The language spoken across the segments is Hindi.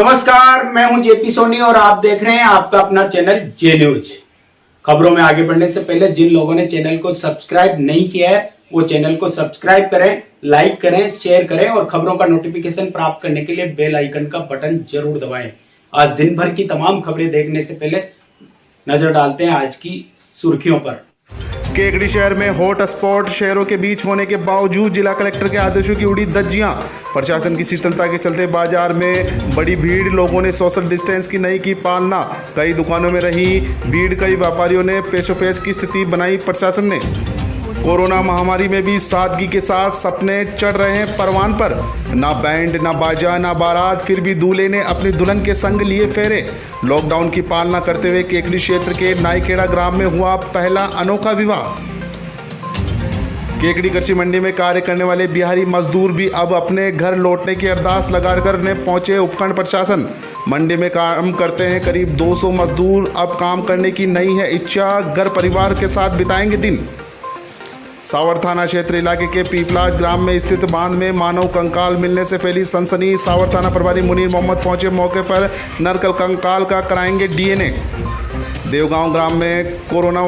नमस्कार, मैं हूं जेपी सोनी और आप देख रहे हैं आपका अपना चैनल जे न्यूज। खबरों में आगे बढ़ने से पहले जिन लोगों ने चैनल को सब्सक्राइब नहीं किया है वो चैनल को सब्सक्राइब करें, लाइक करें, शेयर करें और खबरों का नोटिफिकेशन प्राप्त करने के लिए बेल आइकन का बटन जरूर दबाएं। आज दिन भर की तमाम खबरें देखने से पहले नजर डालते हैं आज की सुर्खियों पर। केकड़ी शहर में हॉट स्पॉट शहरों के बीच होने के बावजूद जिला कलेक्टर के आदेशों की उड़ी धज्जियां। प्रशासन की शीतलता के चलते बाजार में बड़ी भीड़, लोगों ने सोशल डिस्टेंस की नहीं की पालना, कई दुकानों में रही भीड़, कई व्यापारियों ने पेशोपेश की स्थिति बनाई प्रशासन ने। कोरोना महामारी में भी सादगी के साथ सपने चढ़ रहे हैं परवान पर, ना बैंड ना बाजा ना बारात, फिर भी दूल्हे ने अपनी दुल्हन के संग लिए फेरे। लॉकडाउन की पालना करते हुए केकड़ी क्षेत्र के नाईखेड़ा ग्राम में हुआ पहला अनोखा विवाह। केकड़ी कृषि मंडी में कार्य करने वाले बिहारी मजदूर भी अब अपने घर लौटने की अरदास लगा करने पहुंचे उपखंड प्रशासन। मंडी में काम करते हैं करीब 200 मजदूर, अब काम करने की नहीं है इच्छा, घर परिवार के साथ बिताएंगे दिन। सावर थाना क्षेत्र इलाके के पीपलाज ग्राम में स्थित बांध में मानव कंकाल मिलने से फैली सनसनी। सावर थाना प्रभारी मुनीर मोहम्मद पहुंचे मौके पर, नरकल कंकाल का कराएंगे डीएनए। देवगांव ग्राम में कोरोना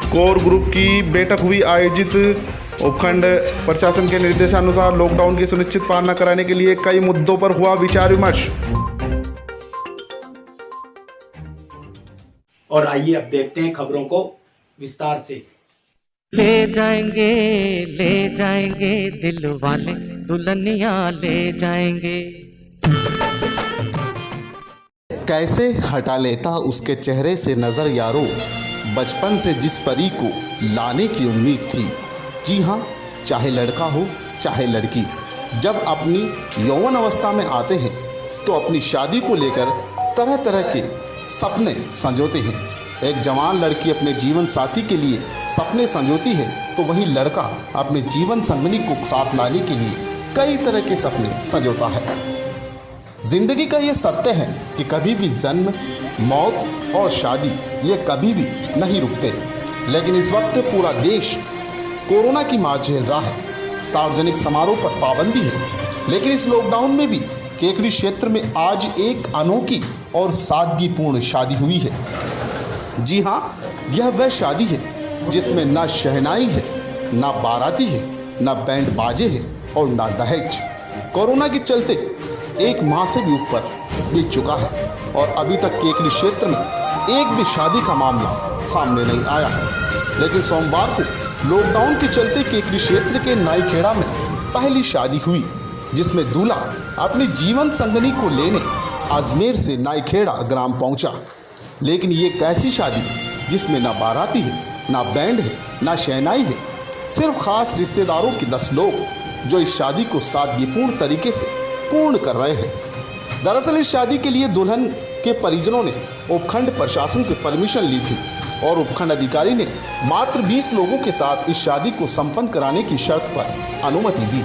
कोर ग्रुप की बैठक हुई आयोजित। उपखंड प्रशासन के निर्देशानुसार लॉकडाउन की सुनिश्चित पालना कराने के लिए कई मुद्दों पर हुआ विचार विमर्श। और आइए अब देखते हैं खबरों को विस्तार से। ले जाएंगे दिल वाले दुल्हनिया ले जाएंगे। कैसे हटा लेता उसके चेहरे से नज़र यारो, बचपन से जिस परी को लाने की उम्मीद थी। जी हाँ, चाहे लड़का हो चाहे लड़की, जब अपनी यौवन अवस्था में आते हैं तो अपनी शादी को लेकर तरह तरह के सपने संजोते हैं। एक जवान लड़की अपने जीवन साथी के लिए सपने संजोती है तो वही लड़का अपने जीवन संगनी को साथ लाने के लिए कई तरह के सपने संजोता है। जिंदगी का ये सत्य है कि कभी भी जन्म, मौत और शादी ये कभी भी नहीं रुकते। लेकिन इस वक्त पूरा देश कोरोना की मार झेल रहा है। सार्वजनिक समारोह पर पाबंदी है, लेकिन इस लॉकडाउन में भी केकड़ी क्षेत्र में आज एक अनोखी और सादगीपूर्ण शादी हुई है। जी हाँ, यह वह शादी है जिसमें ना शहनाई है, ना बाराती है, ना बैंड बाजे है और ना दहेज। कोरोना के चलते एक माह से भी ऊपर बीत चुका है और अभी तक केकड़ी क्षेत्र में एक भी शादी का मामला सामने नहीं आया है। लेकिन सोमवार को लॉकडाउन के चलते केकड़ी क्षेत्र के नाईखेड़ा में पहली शादी हुई, जिसमें दूल्हा अपनी जीवन संगनी को लेने अजमेर से नाईखेड़ा ग्राम पहुंचा। लेकिन ये कैसी शादी जिसमें ना बाराती है, ना बैंड है, ना शहनाई है, सिर्फ खास रिश्तेदारों के 10 लोग जो इस शादी को सादगीपूर्ण तरीके से पूर्ण कर रहे हैं। दरअसल इस शादी के लिए दुल्हन के परिजनों ने उपखंड प्रशासन से परमिशन ली थी और उपखंड अधिकारी ने मात्र 20 लोगों के साथ इस शादी को संपन्न कराने की शर्त पर अनुमति दी।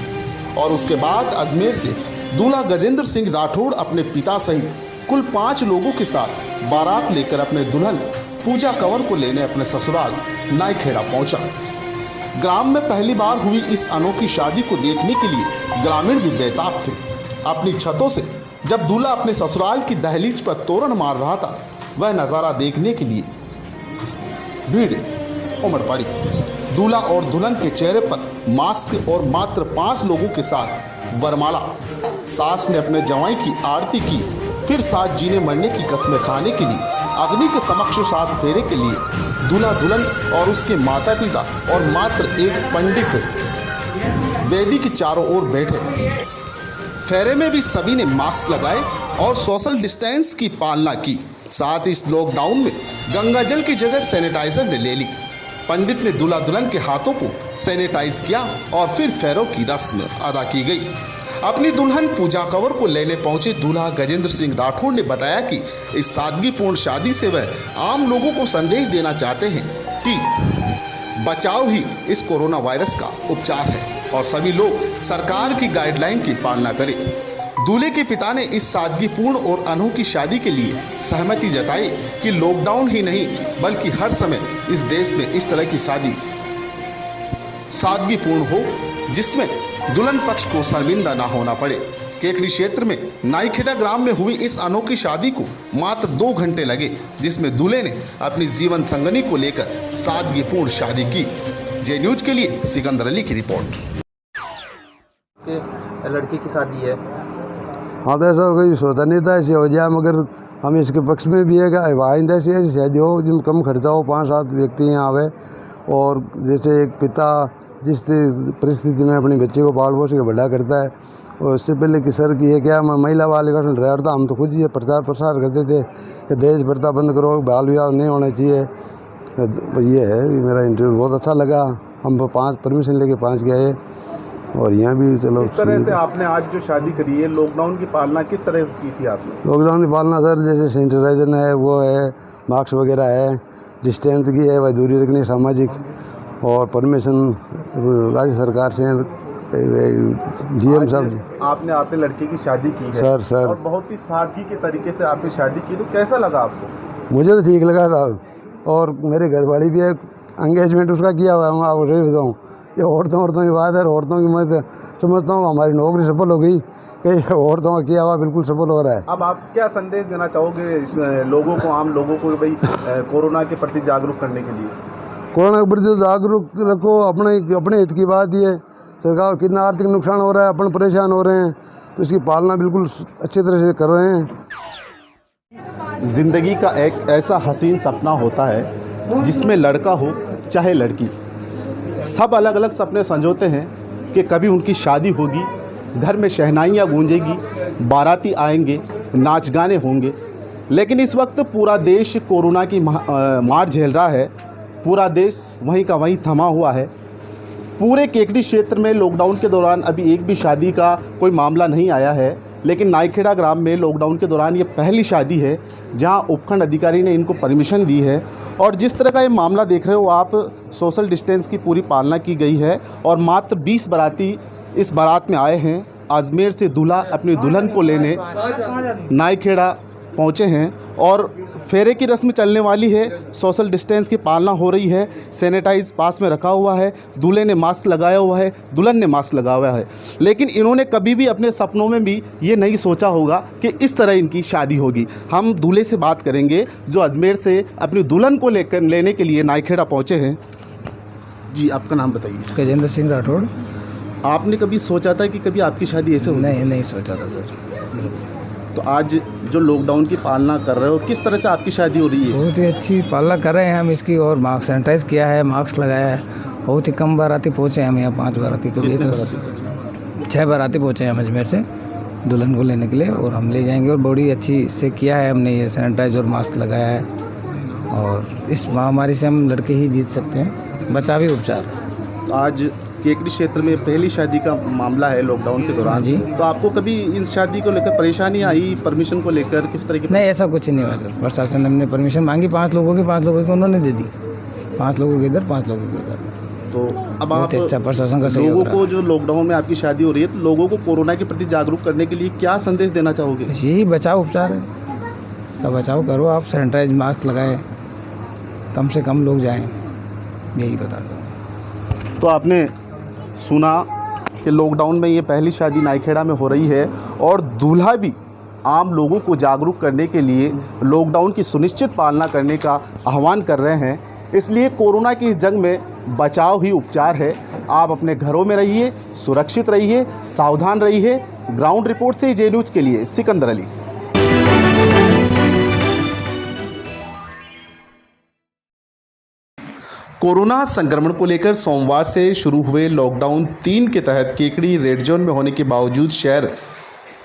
और उसके बाद अजमेर से दूल्हा गजेंद्र सिंह राठौड़ अपने पिता सहित कुल 5 लोगों के साथ बारात लेकर अपने दुल्हन पूजा कंवर को लेने अपने ससुराल नाईखेड़ा पहुंचा। ग्राम में पहली बार हुई इस अनोखी शादी को देखने के लिए ग्रामीण भी बेताब थे। अपनी छतों से जब दूल्हा अपने ससुराल की दहलीज पर तोरण मार रहा था, वह नज़ारा देखने के लिए भीड़ उमड़ पड़ी। दूल्हा और दुल्हन के चेहरे पर मास्क और मात्र 5 लोगों के साथ वरमाला। सास ने अपने जवाई की आरती की, फिर साथ जीने मरने की कस्में खाने के लिए अग्नि के समक्ष 7 फेरे के लिए दूल्हा दुल्हन और उसके माता पिता और मात्र एक पंडित वेदी के चारों ओर बैठे। फेरे में भी सभी ने मास्क लगाए और सोशल डिस्टेंस की पालना की। साथ इस लॉकडाउन में गंगा जल की जगह सैनिटाइजर ने ले ली। पंडित ने दूल्हा दुल्हन के हाथों को सैनिटाइज किया और फिर फेरों की रस्म अदा की गई। अपनी दुल्हन पूजा कंवर को लेने पहुंचे दूल्हा गजेंद्र सिंह राठौड़ ने बताया कि इस सादगीपूर्ण शादी से वह आम लोगों को संदेश देना चाहते हैं कि बचाव ही इस कोरोना वायरस का उपचार है और सभी लोग सरकार की गाइडलाइन की पालना करें। दूल्हे के पिता ने इस सादगीपूर्ण और अनोखी शादी के लिए सहमति जताई कि लॉकडाउन ही नहीं बल्कि हर समय इस देश में इस तरह की शादी सादगीपूर्ण हो, जिसमें दुल्हन पक्ष को शर्मिंदा ना होना पड़े। केकड़ी क्षेत्र में नाईखेड़ा ग्राम में हुई इस अनोखी शादी को मात्र 2 घंटे लगे, जिसमें दूल्हे ने अपनी जीवन संगनी को लेकर सादगीपूर्ण शादी की। जे न्यूज के लिए सिकंदर अली की रिपोर्ट। लड़की की शादी है। हाँ, तो ऐसा कोई सोचा नहीं था ऐसे हो जाए, मगर हम इसके पक्ष में भी है कि आइंदा से ऐसी शादी हो जिनमें कम खर्चा हो, 5-7 व्यक्ति यहाँ आवे, और जैसे एक पिता जिस परिस्थिति में अपने बच्चे को पाल पोस के बड़ा करता है, और उससे पहले कि सर की ये क्या महिला वाले का ड्राइवर था, हम तो खुद ये प्रचार प्रसार करते थे कि दहेज प्रथा बंद करो, बाल विवाह नहीं होना चाहिए। ये है मेरा इंटरव्यू बहुत अच्छा लगा। हम 5 परमिशन लेके 5 गए, और यहाँ भी चलो। इस तरह से आपने आज जो शादी करी है, लॉकडाउन की पालना किस तरह से की थी आपने? लॉकडाउन की पालना सर, जैसे सैनिटाइजर है, वो है, मास्क वगैरह है, डिस्टेंस की है, वह दूरी रखनी सामाजिक, और परमिशन राज्य सरकार से डीएम साहब। आपने लड़के की शादी की है सर और बहुत ही सादगी के तरीके से आपने शादी की, तो कैसा लगा आपको? मुझे तो ठीक लगा साहब, और मेरे घर वाली भी है, एंगेजमेंट उसका किया हुआ है। मैं आपको सही बताऊँ, ये औरतों की बात है, औरतों की मैं समझता हूँ हमारी नौकरी सफल हो गई कि औरतों का किया हुआ बिल्कुल सफल हो रहा है। अब आप क्या संदेश देना चाहोगे लोगों को, आम लोगों को, भाई कोरोना के प्रति जागरूक करने के लिए? कोरोना के प्रति जागरूक रखो, अपने हित की बात ये, सरकार कितना आर्थिक नुकसान हो रहा है, अपन परेशान हो रहे हैं, तो इसकी पालना बिल्कुल अच्छी तरह से कर रहे हैं। ज़िंदगी का एक ऐसा हसीन सपना होता है जिसमें लड़का हो चाहे लड़की, सब अलग अलग सपने संजोते हैं कि कभी उनकी शादी होगी, घर में शहनाइयाँ गूंजेगी, बाराती आएंगे, नाच गाने होंगे। लेकिन इस वक्त पूरा देश कोरोना की मार झेल रहा है, पूरा देश वहीं का वहीं थमा हुआ है। पूरे केकड़ी क्षेत्र में लॉकडाउन के दौरान अभी एक भी शादी का कोई मामला नहीं आया है, लेकिन नाईखेड़ा ग्राम में लॉकडाउन के दौरान ये पहली शादी है जहां उपखंड अधिकारी ने इनको परमिशन दी है। और जिस तरह का ये मामला देख रहे हो आप, सोशल डिस्टेंस की पूरी पालना की गई है, और मात्र 20 बाराती इस बारात में आए हैं। अजमेर से दूल्हा अपनी दुल्हन को लेने नाईखेड़ा पहुँचे हैं, और फेरे की रस्म चलने वाली है, सोशल डिस्टेंस की पालना हो रही है, सैनिटाइज पास में रखा हुआ है, दूल्हे ने मास्क लगाया हुआ है, दुल्हन ने मास्क लगाया हुआ है। लेकिन इन्होंने कभी भी अपने सपनों में भी ये नहीं सोचा होगा कि इस तरह इनकी शादी होगी। हम दूल्हे से बात करेंगे जो अजमेर से अपनी दुल्हन को लेने के लिए नाईखेड़ा पहुँचे हैं। जी, आपका नाम बताइए। गजेंद्र सिंह राठौड़। आपने कभी सोचा था कि कभी आपकी शादी ऐसे हो? नहीं सोचा था सर। तो आज जो लॉकडाउन की पालना कर रहे हो, किस तरह से आपकी शादी हो रही है? बहुत ही अच्छी पालना कर रहे हैं हम इसकी, और मास्क सैनिटाइज किया है, मास्क लगाया है। बहुत ही कम बाराती पहुँचे हम यहाँ, 5 बाराती के लिए 6 बाराती पहुँचे हम अजमेर से दुल्हन को लेने के लिए, और हम ले जाएंगे। और बड़ी अच्छी से किया है हमने, ये सैनिटाइज और मास्क लगाया है, और इस महामारी से हम लड़के ही जीत सकते हैं, बचावी उपचार। आज केकड़ी क्षेत्र में पहली शादी का मामला है लॉकडाउन के दौरान जी। तो आपको कभी इस शादी को लेकर परेशानी आई, परमिशन को लेकर किस तरह की? नहीं, ऐसा कुछ नहीं हुआ सर। प्रशासन ने हमने परमिशन मांगी 5 लोगों की, 5 लोगों की उन्होंने दे दी, 5 लोगों के इधर, 5 लोगों के उधर। तो अब बहुत आप अच्छा प्रशासन का सहयोग लोगों रहा। को, जो लॉकडाउन में आपकी शादी हो रही है, तो लोगों को कोरोना के प्रति जागरूक करने के लिए क्या संदेश देना चाहोगे? यही बचाव उपचार है, इसका बचाव करो आप, सैनिटाइज मास्क लगाएं, कम से कम लोग जाएं, यही बता दो। तो आपने सुना कि लॉकडाउन में ये पहली शादी नाईखेड़ा में हो रही है, और दूल्हा भी आम लोगों को जागरूक करने के लिए लॉकडाउन की सुनिश्चित पालना करने का आह्वान कर रहे हैं। इसलिए कोरोना की इस जंग में बचाव ही उपचार है। आप अपने घरों में रहिए, सुरक्षित रहिए, सावधान रहिए। ग्राउंड रिपोर्ट से जे न्यूज़ के लिए सिकंदर अली। कोरोना संक्रमण को लेकर सोमवार से शुरू हुए लॉकडाउन 3 के तहत केकड़ी रेड जोन में होने के बावजूद शहर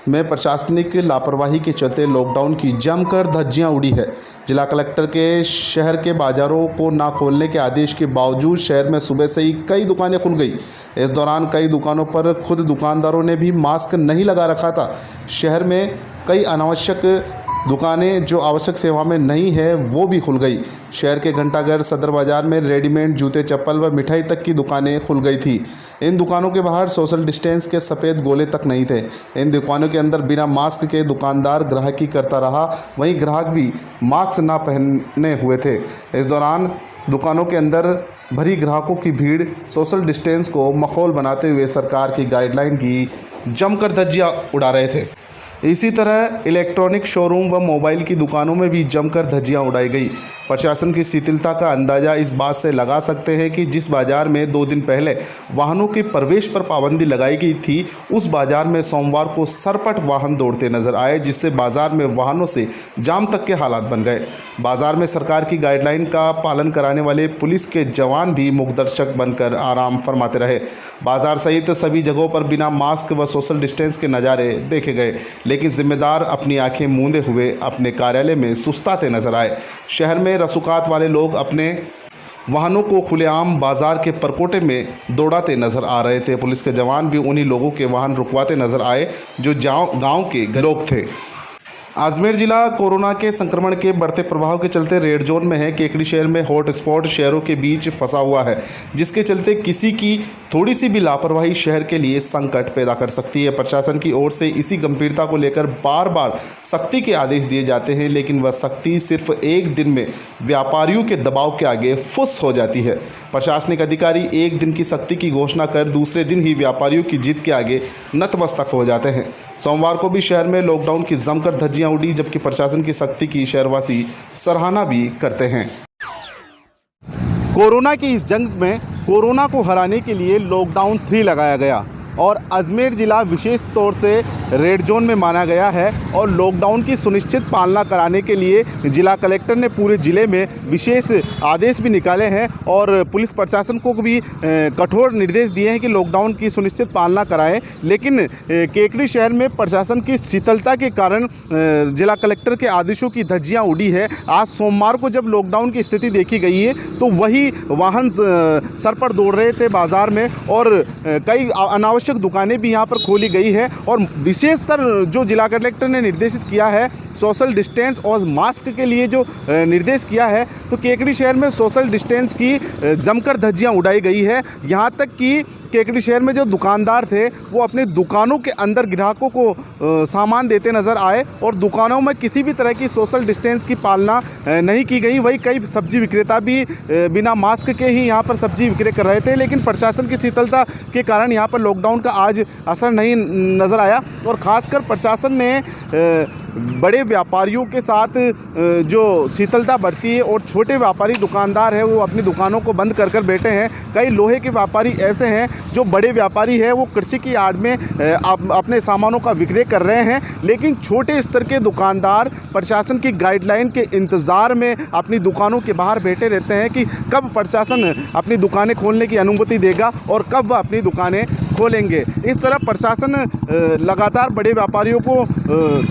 में प्रशासनिक लापरवाही के चलते लॉकडाउन की जमकर धज्जियां उड़ी है। जिला कलेक्टर के शहर के बाज़ारों को ना खोलने के आदेश के बावजूद शहर में सुबह से ही कई दुकानें खुल गई। इस दौरान कई दुकानों पर खुद दुकानदारों ने भी मास्क नहीं लगा रखा था। शहर में कई अनावश्यक दुकानें जो आवश्यक सेवा में नहीं है वो भी खुल गई। शहर के घंटाघर सदर बाज़ार में रेडीमेड जूते, चप्पल व मिठाई तक की दुकानें खुल गई थी। इन दुकानों के बाहर सोशल डिस्टेंस के सफ़ेद गोले तक नहीं थे। इन दुकानों के अंदर बिना मास्क के दुकानदार ग्राहकी करता रहा, वहीं ग्राहक भी मास्क ना पहने हुए थे। इस दौरान दुकानों के अंदर भरी ग्राहकों की भीड़ सोशल डिस्टेंस को माहौल बनाते हुए सरकार की गाइडलाइन की जमकर धज्जियां उड़ा रहे थे। इसी तरह इलेक्ट्रॉनिक शोरूम व मोबाइल की दुकानों में भी जमकर धज्जियां उड़ाई गई। प्रशासन की शिथिलता का अंदाज़ा इस बात से लगा सकते हैं कि जिस बाजार में 2 दिन पहले वाहनों के प्रवेश पर पाबंदी लगाई गई थी, उस बाजार में सोमवार को सरपट वाहन दौड़ते नजर आए, जिससे बाजार में वाहनों से जाम तक के हालात बन गए। बाजार में सरकार की गाइडलाइन का पालन कराने वाले पुलिस के जवान भी मुखदर्शक बनकर आराम फरमाते रहे। बाजार सहित सभी जगहों पर बिना मास्क व सोशल डिस्टेंस के नज़ारे देखे गए, लेकिन जिम्मेदार अपनी आंखें मूंदे हुए अपने कार्यालय में सुस्ताते नजर आए। शहर में रसूखात वाले लोग अपने वाहनों को खुलेआम बाजार के परकोटे में दौड़ाते नजर आ रहे थे। पुलिस के जवान भी उन्हीं लोगों के वाहन रुकवाते नजर आए जो गांव के लोग थे। अजमेर जिला कोरोना के संक्रमण के बढ़ते प्रभाव के चलते रेड जोन में है। केकड़ी शहर में हॉटस्पॉट शहरों के बीच फंसा हुआ है, जिसके चलते किसी की थोड़ी सी भी लापरवाही शहर के लिए संकट पैदा कर सकती है। प्रशासन की ओर से इसी गंभीरता को लेकर बार बार सख्ती के आदेश दिए जाते हैं, लेकिन वह सख्ती सिर्फ एक दिन में व्यापारियों के दबाव के आगे फुस हो जाती है। प्रशासनिक अधिकारी एक दिन की सख्ती की घोषणा कर दूसरे दिन ही व्यापारियों की जिद के आगे नतमस्तक हो जाते हैं। सोमवार को भी शहर में लॉकडाउन की जमकर धज्जियां उड़ी, जबकि प्रशासन की सख्ती की शहरवासी सराहना भी करते हैं। कोरोना की इस जंग में कोरोना को हराने के लिए लॉकडाउन 3 लगाया गया और अजमेर ज़िला विशेष तौर से रेड जोन में माना गया है और लॉकडाउन की सुनिश्चित पालना कराने के लिए जिला कलेक्टर ने पूरे ज़िले में विशेष आदेश भी निकाले हैं और पुलिस प्रशासन को भी कठोर निर्देश दिए हैं कि लॉकडाउन की सुनिश्चित पालना कराएं। लेकिन केकड़ी शहर में प्रशासन की शीतलता के कारण जिला कलेक्टर के आदेशों की धज्जियां उड़ी है। आज सोमवार को जब लॉकडाउन की स्थिति देखी गई है तो वही वाहन सर पर दौड़ रहे थे बाज़ार में और कई अनावश्यक दुकानें भी यहां पर खोली गई है और विशेषतर जो जिला कलेक्टर ने निर्देशित किया है सोशल डिस्टेंस और मास्क के लिए जो निर्देश किया है, तो केकड़ी शहर में सोशल डिस्टेंस की जमकर धज्जियां उड़ाई गई है। यहां तक कि केकड़ी शहर में जो दुकानदार थे वो अपने दुकानों के अंदर ग्राहकों को सामान देते नज़र आए और दुकानों में किसी भी तरह की सोशल डिस्टेंस की पालना नहीं की गई। वही कई सब्जी विक्रेता भी बिना मास्क के ही यहाँ पर सब्जी विक्रय कर रहे थे, लेकिन प्रशासन की शीतलता के कारण यहाँ पर लॉकडाउन का आज असर नहीं नज़र आया और ख़ासकर प्रशासन ने बड़े व्यापारियों के साथ जो शीतलता बरती है और छोटे व्यापारी दुकानदार है वो अपनी दुकानों को बंद कर बैठे हैं। कई लोहे के व्यापारी ऐसे हैं जो बड़े व्यापारी है वो कृषि की आड़ में अपने सामानों का विक्रय कर रहे हैं, लेकिन छोटे स्तर के दुकानदार प्रशासन की गाइडलाइन के इंतज़ार में अपनी दुकानों के बाहर बैठे रहते हैं कि कब प्रशासन अपनी दुकानें खोलने की अनुमति देगा और कब वह अपनी दुकानें खोलेंगे। इस तरह प्रशासन लगातार बड़े व्यापारियों को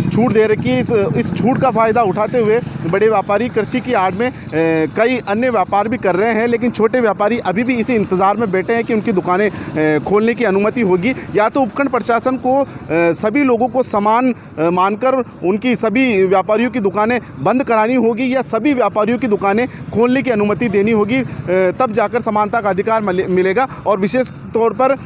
छूट दे रखी है। इस छूट का फ़ायदा उठाते हुए बड़े व्यापारी कृषि की आड़ में कई अन्य व्यापार भी कर रहे हैं, लेकिन छोटे व्यापारी अभी भी इसी इंतज़ार में बैठे हैं कि उनकी दुकानें खोलने की अनुमति होगी। या तो उपखंड प्रशासन को सभी लोगों को समान मानकर उनकी सभी व्यापारियों की दुकानें बंद करानी होगी या सभी व्यापारियों की दुकानें खोलने की अनुमति देनी होगी, तब जाकर समानता का अधिकार मिलेगा। और विशेष तौर पर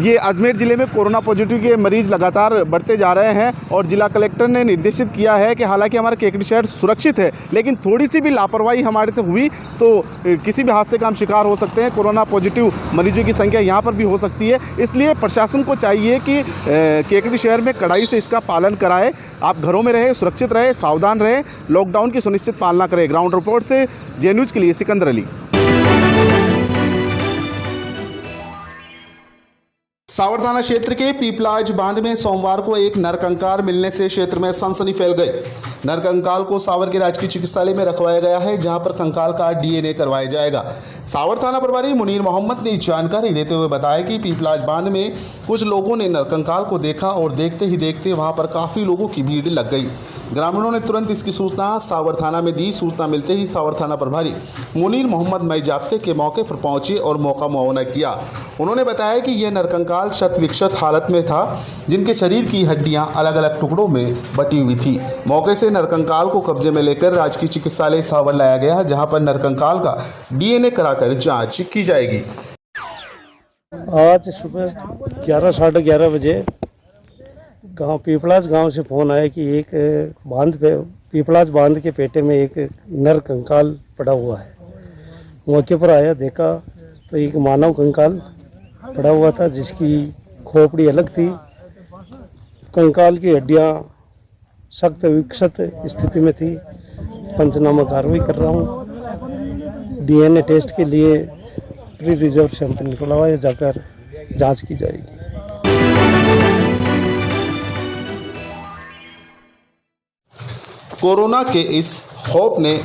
ये अजमेर ज़िले में कोरोना पॉजिटिव के मरीज़ लगातार बढ़ते जा रहे हैं और जिला कलेक्टर ने निर्देशित किया है कि हालांकि हमारा केकड़ी शहर सुरक्षित है, लेकिन थोड़ी सी भी लापरवाही हमारे से हुई तो किसी भी हादसे का हम शिकार हो सकते हैं। कोरोना पॉजिटिव मरीजों की संख्या यहाँ पर भी हो सकती है, इसलिए प्रशासन को चाहिए कि केकड़ी शहर में कड़ाई से इसका पालन कराए। आप घरों में रहें, सुरक्षित रहे, सावधान रहें, लॉकडाउन की सुनिश्चित पालना करें। ग्राउंड रिपोर्ट से जे न्यूज़ के लिए सिकंदर अली। सावर थाना क्षेत्र के पीपलाज बांध में सोमवार को एक नरकंकाल मिलने से क्षेत्र में सनसनी फैल गई। नरकंकाल को सावर के राजकीय चिकित्सालय में रखवाया गया है, जहां पर कंकाल का डीएनए करवाया जाएगा। सावर थाना प्रभारी मुनीर मोहम्मद ने जानकारी देते हुए बताया कि पीपलाज बांध में कुछ लोगों ने नरकंकाल को देखा और देखते ही देखते वहां पर काफ़ी लोगों की भीड़ लग गई। ग्रामीणों ने तुरंत इसकी सूचना सावर थाना में दी। सूचना मिलते ही सावर थाना प्रभारी मुनीर मोहम्मद मई जाब्ते के मौके पर पहुंचे और मौका मुआयना किया। उन्होंने बताया कि यह नरकंकाल शत विक्षत हालत में था, जिनके शरीर की हड्डियां अलग अलग टुकड़ों में बटी हुई थी। मौके से नरकंकाल को कब्जे में लेकर राजकीय चिकित्सालय सावर लाया गया, जहां पर नरकंकाल का डीएनए कराकर जांच की जाएगी। आज सुबह 11 साढ़े 11 बजे गांव पीपलाज गांव से फ़ोन आया कि एक बांध पे पीपलाज बांध के पेटे में एक नर कंकाल पड़ा हुआ है। मौके पर आया, देखा तो एक मानव कंकाल पड़ा हुआ था जिसकी खोपड़ी अलग थी। कंकाल की हड्डियां सख्त विकसित स्थिति में थी। पंचनामा कार्रवाई कर रहा हूँ। डीएनए टेस्ट के लिए प्री रिजर्व सैंपल निकला हुआ है, जाकर जांच की जाएगी। कोरोना के इस खौफ ने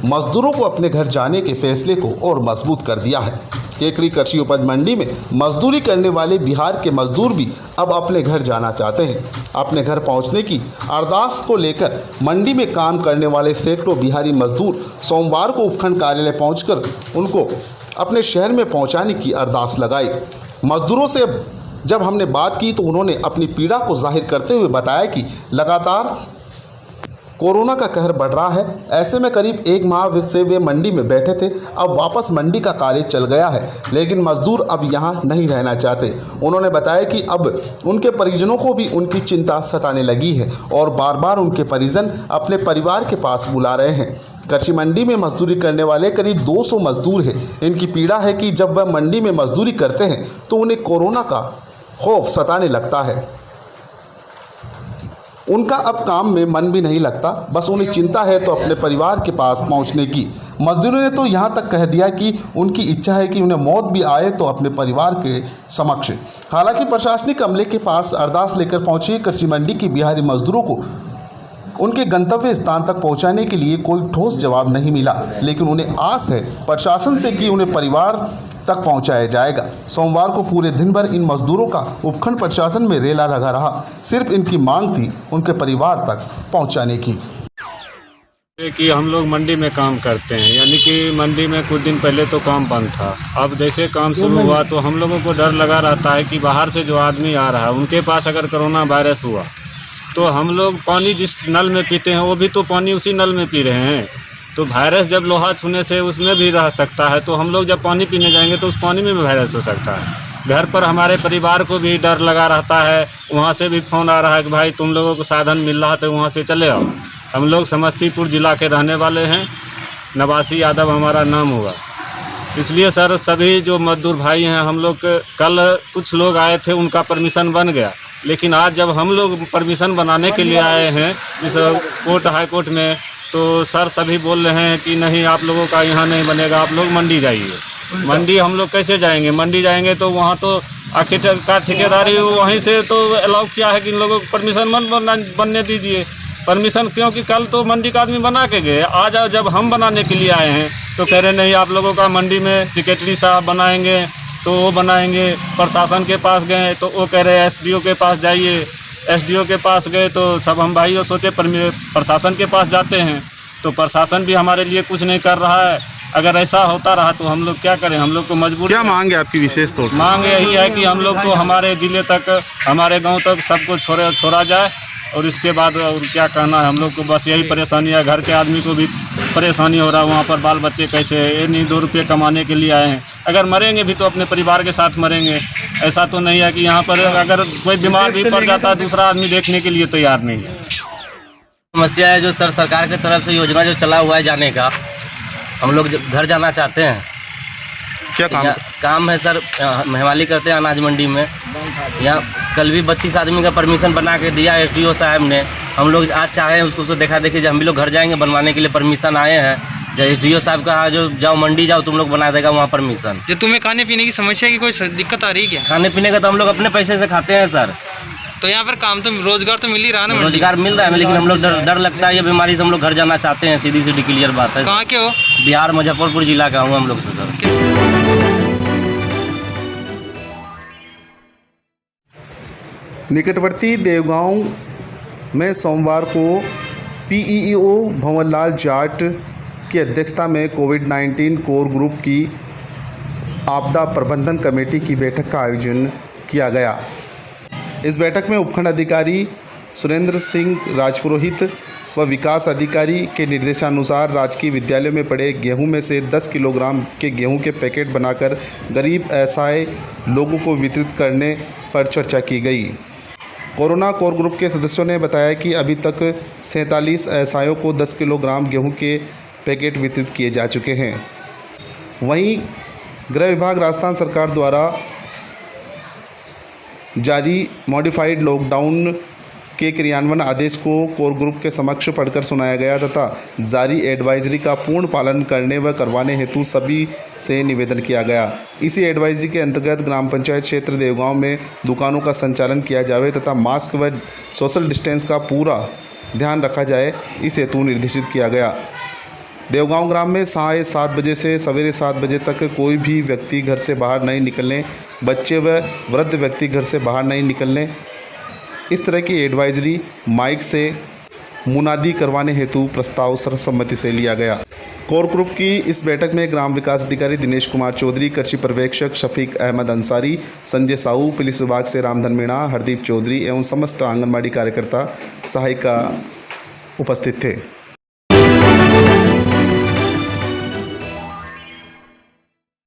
मजदूरों को अपने घर जाने के फैसले को और मजबूत कर दिया है। केकड़ी कृषि उपज मंडी में मजदूरी करने वाले बिहार के मजदूर भी अब अपने घर जाना चाहते हैं। अपने घर पहुंचने की अरदास को लेकर मंडी में काम करने वाले सैकड़ों बिहारी मजदूर सोमवार को उपखंड कार्यालय पहुंचकर उनको अपने शहर में पहुंचाने की अरदास लगाई। मजदूरों से जब हमने बात की तो उन्होंने अपनी पीड़ा को जाहिर करते हुए बताया कि लगातार कोरोना का कहर बढ़ रहा है। ऐसे में करीब 1 माह से वे मंडी में बैठे थे। अब वापस मंडी का कार्य चल गया है, लेकिन मजदूर अब यहां नहीं रहना चाहते। उन्होंने बताया कि अब उनके परिजनों को भी उनकी चिंता सताने लगी है और बार बार उनके परिजन अपने परिवार के पास बुला रहे हैं। कृषि मंडी में मजदूरी करने वाले करीब 200 मजदूर हैं। इनकी पीड़ा है कि जब वह मंडी में मजदूरी करते हैं तो उन्हें कोरोना का खौफ सताने लगता है। उनका अब काम में मन भी नहीं लगता, बस उन्हें चिंता है तो अपने परिवार के पास पहुंचने की। मजदूरों ने तो यहां तक कह दिया कि उनकी इच्छा है कि उन्हें मौत भी आए तो अपने परिवार के समक्ष। हालांकि प्रशासनिक अमले के पास अरदास लेकर पहुंचे कृषि मंडी के बिहारी मजदूरों को उनके गंतव्य स्थान तक पहुंचाने के लिए कोई ठोस जवाब नहीं मिला, लेकिन उन्हें आस है प्रशासन से कि उन्हें परिवार तक पहुंचाया जाएगा। सोमवार को पूरे दिन भर इन मजदूरों का उपखंड प्रशासन में रेला लगा रहा। सिर्फ इनकी मांग थी उनके परिवार तक पहुंचाने की। कि हम लोग मंडी में काम करते हैं, यानी कि मंडी में कुछ दिन पहले तो काम बंद था। अब जैसे काम शुरू हुआ तो हम लोगों को डर लगा रहता है कि बाहर से जो आदमी आ रहा है उनके पास अगर कोरोना वायरस हुआ तो हम लोग पानी जिस नल में पीते हैं वो भी तो पानी उसी नल में पी रहे हैं। तो वायरस जब लोहा छूने से उसमें भी रह सकता है, तो हम लोग जब पानी पीने जाएंगे तो उस पानी में भी वायरस हो सकता है। घर पर हमारे परिवार को भी डर लगा रहता है। वहाँ से भी फ़ोन आ रहा है कि भाई तुम लोगों को साधन मिल रहा है तो वहाँ से चले आओ। हम लोग समस्तीपुर ज़िला के रहने वाले हैं, नवासी यादव हमारा नाम हुआ। इसलिए सर सभी जो मजदूर भाई हैं, हम लोग कल कुछ लोग आए थे, उनका परमिशन बन गया, लेकिन आज जब हम लोग परमिशन बनाने के लिए आए हैं इस कोर्ट हाई कोर्ट में, तो सर सभी बोल रहे हैं कि नहीं आप लोगों का यहाँ नहीं बनेगा, आप लोग मंडी जाइए। मंडी हम लोग कैसे जाएंगे? मंडी जाएंगे तो वहाँ तो आखिर का ठेकेदारी वहीं से तो अलाउ किया है कि इन लोगों को परमिशन बनने दीजिए। परमिशन क्योंकि कल तो मंडी का आदमी बना के गए, आज जब हम बनाने के लिए आए हैं तो कह रहे नहीं आप लोगों का मंडी में सेक्रेटरी साहब बनाएंगे, तो वो बनाएंगे। प्रशासन के पास गए तो वो कह रहे हैं एसडीओ के पास जाइए। एसडीओ के पास गए तो सब हम भाइयों सोचे प्रशासन के पास जाते हैं, तो प्रशासन भी हमारे लिए कुछ नहीं कर रहा है। अगर ऐसा होता रहा तो हम लोग क्या करें? हम लोग को मजबूर। क्या मांग है आपकी विशेष तौर पर? मांग यही है कि हम लोग को हमारे ज़िले तक, हमारे गांव तक सबको छोड़ा जाए, और इसके बाद और क्या कहना है। हम लोग को बस यही परेशानी है। घर के आदमी को भी परेशानी हो रहा है, वहाँ पर बाल बच्चे कैसे, ये नहीं 2 रुपये कमाने के लिए आए हैं। अगर मरेंगे भी तो अपने परिवार के साथ मरेंगे। ऐसा तो नहीं है कि यहाँ पर अगर कोई बीमार भी पड़ जाता है दूसरा आदमी देखने के लिए तैयार नहीं है। समस्या है जो सरकार की तरफ से योजना जो चला हुआ है जाने का, हम लोग घर जाना चाहते हैं। क्या काम है सर? मेहमानी करते हैं अनाज मंडी में। यहाँ कल भी 32 आदमी का परमिशन बना के दिया एसडीओ साहब ने। हम लोग आज चाहे उसको देखा देखिए जब हम भी लोग घर जाएंगे बनवाने के लिए परमिशन आए हैं। जब एसडीओ साहब कहा जो जाओ मंडी जाओ तुम लोग बना देगा वहाँ परमिशन। जो तुम्हें खाने पीने की समस्या की कोई दिक्कत आ रही है क्या? खाने पीने का तो हम लोग अपने पैसे से खाते हैं सर। तो यहाँ पर काम तो रोजगार तो मिल ही रहा है ना? रोजगार मिल रहा है, लेकिन हम लोग डर लगता है ये बीमारी से हम लोग घर जाना चाहते हैं। सीधी सीधी क्लियर बात है। कहाँ के हो? बिहार मुजफ्फरपुर जिला का हूँ हम लोग तो सर। निकटवर्ती देवगांव में सोमवार को पीईओ भंवरलाल जाट की अध्यक्षता में कोविड-19 कोर ग्रुप की आपदा प्रबंधन कमेटी की बैठक का आयोजन किया गया। इस बैठक में उपखंड अधिकारी सुरेंद्र सिंह राजपुरोहित व विकास अधिकारी के निर्देशानुसार राजकीय विद्यालय में पड़े गेहूं में से 10 किलोग्राम के गेहूं के पैकेट बनाकर गरीब असहाय लोगों को वितरित करने पर चर्चा की गई। कोरोना कोर ग्रुप के सदस्यों ने बताया कि अभी तक 47 असहायों को 10 किलोग्राम गेहूं के पैकेट वितरित किए जा चुके हैं। वहीं गृह विभाग राजस्थान सरकार द्वारा जारी मॉडिफाइड लॉकडाउन के क्रियान्वयन आदेश को कोर ग्रुप के समक्ष पढ़कर सुनाया गया तथा जारी एडवाइजरी का पूर्ण पालन करने व करवाने हेतु सभी से निवेदन किया गया। इसी एडवाइजरी के अंतर्गत ग्राम पंचायत क्षेत्र देवगांव में दुकानों का संचालन किया जाए तथा मास्क व सोशल डिस्टेंस का पूरा ध्यान रखा जाए, इस हेतु निर्देशित किया गया। देवगांव ग्राम में 7:30 बजे से सवेरे 7 बजे तक कोई भी व्यक्ति घर से बाहर नहीं निकलने, बच्चे व वृद्ध व्यक्ति घर से बाहर नहीं निकलने, इस तरह की एडवाइजरी माइक से मुनादी करवाने हेतु प्रस्ताव सर्वसम्मति से लिया गया। कोर ग्रुप की इस बैठक में ग्राम विकास अधिकारी दिनेश कुमार चौधरी, कृषि पर्यवेक्षक शफीक अहमद अंसारी, संजय साहू, पुलिस विभाग से रामधन मीणा, हरदीप चौधरी एवं समस्त आंगनबाड़ी कार्यकर्ता सहायिका उपस्थित थे।